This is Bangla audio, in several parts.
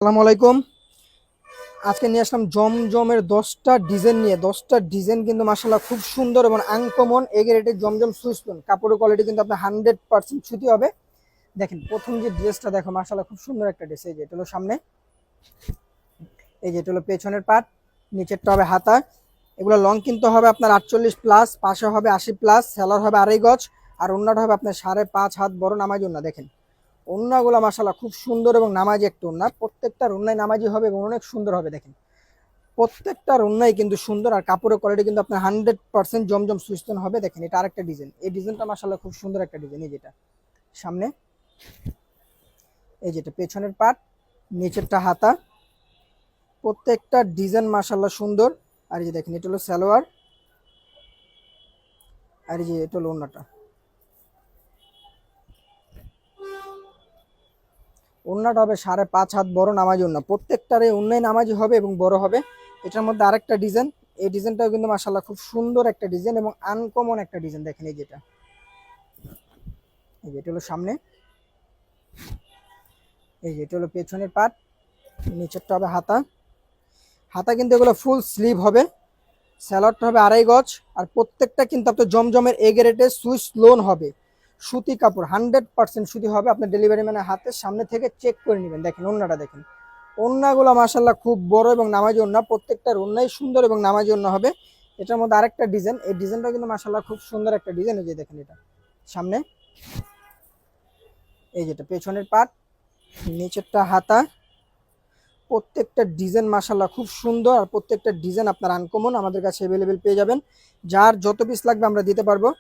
আসসালামু আলাইকুম। আজকে নিয়ে আসলাম জমজমের 10টা ডিজাইন নিয়ে। 10টা ডিজাইন কিন্তু মাশাআল্লাহ খুব সুন্দর এবং আনকমন। এই রেটের জমজম সুইসপন কাপড়ের কোয়ালিটি কিন্তু আপনার 100% সুতি হবে। দেখেন প্রথম যে ড্রেসটা দেখো মাশাআল্লাহ খুব সুন্দর একটা ড্রেস। এই যে এটা হলো সামনে, এই যে এটা হলো পেছনের পার্ট, নিচেরটা হবে হাতা। এগুলো লং কিন্তু হবে আপনার 48+, পাশে হবে 80+, সেলার হবে 2.5 গজ, আর ওন্নাটা হবে আপনার 5.5 হাত বড় নামাজি ওন্না। দেখেন ওন্নাগুলো মাশাআল্লাহ খুব সুন্দর এবং নামাজি একটা ওন্না। প্রত্যেকটার ওন্নায় নামাজি হবে এবং অনেক সুন্দর হবে। দেখেন প্রত্যেকটার ওন্নাই কিন্তু সুন্দর, আর কাপড়ের কোয়ালিটি কিন্তু আপনার 100% জমজম সুইস্টন হবে। দেখেন এটা আরেকটা ডিজাইন, এই ডিজাইনটা মাশাআল্লাহ খুব সুন্দর একটা ডিজাইন। এই যেটা সামনে, এই যেটা পেছনের পার্ট, নিচেরটা হাতা। প্রত্যেকটা ডিজাইন মাশাআল্লাহ সুন্দর। আর এই যে দেখেন এটা হলো সালোয়ার, আর এই যে এটা হলো ওন্নাটা। ওন্নাটা হবে 5.5 হাত বড় নামাজি ওন্না। প্রত্যেকটারে ওন্নাই নামাজি হবে এবং বড় হবে। এটার মধ্যে আরেকটা ডিজাইন, এই ডিজাইনটাও কিন্তু মাশাআল্লাহ খুব সুন্দর একটা ডিজাইন এবং আনকমন একটা ডিজাইন। দেখেন এই যেটা, এই যে এটা হলো সামনে, এই যে এটা হলো পেছনের পার্ট, নিচেরটা হবে হাতা। হাতা কিন্তু এগুলো ফুল স্লিভ হবে, স্যালাডটা হবে 2.5 গজ। আর প্রত্যেকটা কিন্তু আপনার জমজমের এ গ্রেডের সুইস লোন হবে। সুতি কাপড় 100% সুতি হবে। আপনার ডেলিভারি ম্যানের হাতের সামনে থেকে চেক করে নেবেন। দেখেন ওন্নাটা দেখেন, ওন্নাগুলো মাশাআল্লাহ খুব বড় এবং নামাজি ওন্না। প্রত্যেকটার ওন্নাই সুন্দর এবং নামাজি ওন্না হবে। এটার মধ্যে আরেকটা ডিজাইন, এই ডিজাইনটা কিন্তু মাশাআল্লাহ খুব সুন্দর একটা ডিজাইন। এই যে দেখেন এটা সামনে, এই যেটা পেছনের পার্ট, নিচেরটা হাতা। প্রত্যেকটা ডিজাইন মাশাআল্লাহ খুব সুন্দর, আর প্রত্যেকটা ডিজাইন আপনার আনকমন আমাদের কাছে অ্যাভেলেবেল পেয়ে যাবেন। যার যত পিস লাগবে আমরা দিতে পারবো।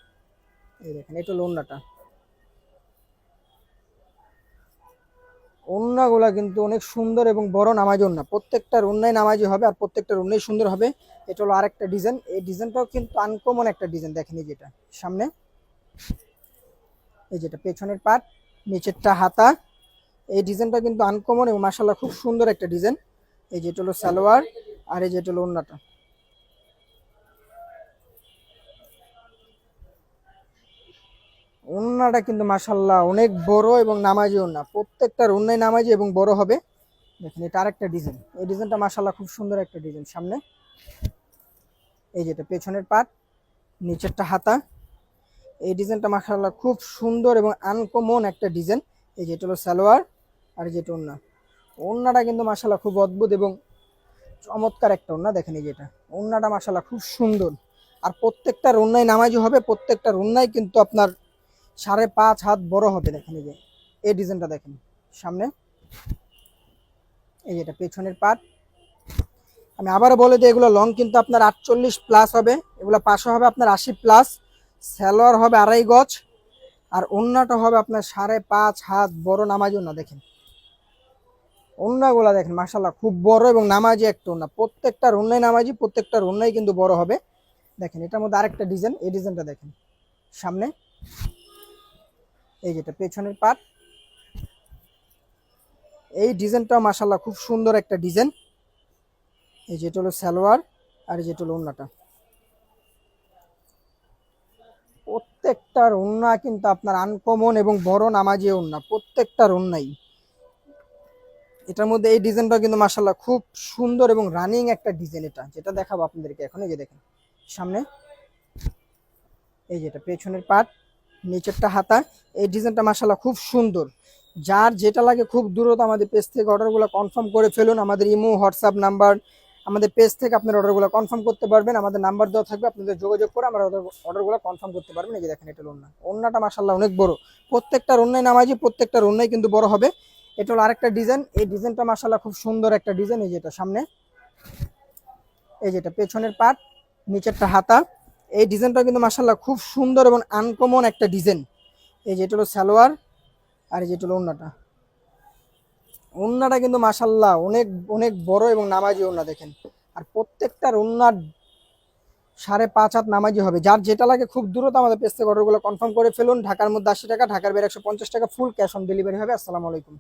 এই দেখেন এটা হলো ওন্নাটা। ওন্নাগুলা কিন্তু অনেক সুন্দর এবং বড় নামাজি ওন্না। প্রত্যেকটার ওন্নাই নামাজি হবে, আর প্রত্যেকটার ওন্নাই সুন্দর হবে। এটা হলো আরেকটা ডিজাইন, এই ডিজাইনটাও কিন্তু আনকমন একটা ডিজাইন। দেখেন এই যেটা সামনে, এই যেটা পেছনের পার্ট, নিচেরটা হাতা। এই ডিজাইনটা কিন্তু আনকমন এবং মাশাআল্লাহ খুব সুন্দর একটা ডিজাইন। এই যেটা হলো সালোয়ার, আর এই যেটা হলো ওন্নাটা। ওন্নাটা কিন্তু মাশাআল্লাহ অনেক বড় এবং নামাজি ওন্না। প্রত্যেকটার ওন্নাই নামাজি এবং বড় হবে। দেখেন এটা আরেকটা ডিজাইন, এই ডিজাইনটা মাশাআল্লাহ খুব সুন্দর একটা ডিজাইন। সামনে, এই যেটা পেছনের পার্ট, নিচেরটা হাতা। এই ডিজাইনটা মাশাআল্লাহ খুব সুন্দর এবং আনকমন একটা ডিজাইন। এই যেটা হলো সালোয়ার, আর যেটা ওন্না। ওন্নাটা কিন্তু মাশাআল্লাহ খুব অদ্ভুত এবং চমৎকার একটা ওন্না। দেখেন এই যেটা ওন্নাটা মাশাআল্লাহ খুব সুন্দর, আর প্রত্যেকটার ওন্নাই নামাজি হবে। প্রত্যেকটার ওন্নাই কিন্তু আপনার 5.5 হাত বড় হবে। দেখেন এই যে এই ডিজাইনটা দেখেন সামনে, এই যেটা পেছনের পার্ট। আমি আবারও বলে দিই এগুলো লং কিন্তু আপনার 48+ হবে, এগুলো পাশে হবে আপনার 80+, সালোয়ার হবে 2.5 গজ, আর ওন্নাটা হবে আপনার 5.5 হাত বড় নামাজি ওন্না। দেখেন ওন্নাগুলা দেখেন মাশাআল্লাহ খুব বড় এবং নামাজি একটা ওন্না। প্রত্যেকটার ওন্নাই নামাজি, প্রত্যেকটার ওন্নাই কিন্তু বড় হবে। দেখেন এটার মধ্যে আরেকটা ডিজাইন, এই ডিজাইনটা দেখেন সামনে, এই যেটা পেছনের পার্ট। এই ডিজাইনটা মাশাআল্লাহ খুব সুন্দর একটা ডিজাইন। এই যেটা হলো সালোয়ার, আর যেটা হলো ওন্নাটা। প্রত্যেকটার ওন্না কিন্তু আপনার আনকমন এবং বড় নামাজি ওন্না, প্রত্যেকটার ওন্নাই। এটার মধ্যে এই ডিজাইনটা কিন্তু মাশাআল্লাহ খুব সুন্দর এবং রানিং একটা ডিজাইন। এটা যেটা দেখাবো আপনাদেরকে এখন, এই যে দেখেন সামনে, এই যেটা পেছনের পার্ট, নিচেরটা হাতা। এই ডিজাইনটা মাশাআল্লাহ খুব সুন্দর। যার যেটা লাগে খুব দ্রুত আমাদের পেজ থেকে অর্ডারগুলো কনফার্ম করে ফেলুন। আমাদের ইমো, হোয়াটসঅ্যাপ নাম্বার, আমাদের পেজ থেকে আপনার অর্ডারগুলো কনফার্ম করতে পারবেন। আমাদের নাম্বার দেওয়া থাকবে, আপনাদের যোগাযোগ করে আমরা অর্ডারগুলো কনফার্ম করতে পারবেন। এই যে দেখেন এটা ওন্না, ওন্নাটা মাশাআল্লাহ অনেক বড়। প্রত্যেকটার ওন্নাই নামাজি, প্রত্যেকটার ওন্নাই কিন্তু বড় হবে। এটা হলো আরেকটা ডিজাইন, এই ডিজাইনটা মাশাআল্লাহ খুব সুন্দর একটা ডিজাইন। এই যেটা সামনে, এই যেটা পেছনের পার্ট, নিচেরটা হাতা। এই ডিজাইনটা কিন্তু মাশাআল্লাহ খুব সুন্দর এবং আনকমন একটা ডিজাইন। এই যেটা হলো সালোয়ার, আর এই যেটা হলো ওন্নাটা। ওন্নাটা কিন্তু মাশাআল্লাহ অনেক অনেক বড় এবং নামাজি ওন্না। দেখেন আর প্রত্যেকটার ওন্নার 5.5 হাত নামাজি হবে। যার যেটা লাগে খুব দ্রুত আমাদের পেজ থেকে অর্ডারগুলো কনফার্ম করে ফেলুন। ঢাকার মধ্যে 80 টাকা, ঢাকার বাইরে 150 টাকা, ফুল ক্যাশ অন ডেলিভারি হবে। আসসালামু আলাইকুম।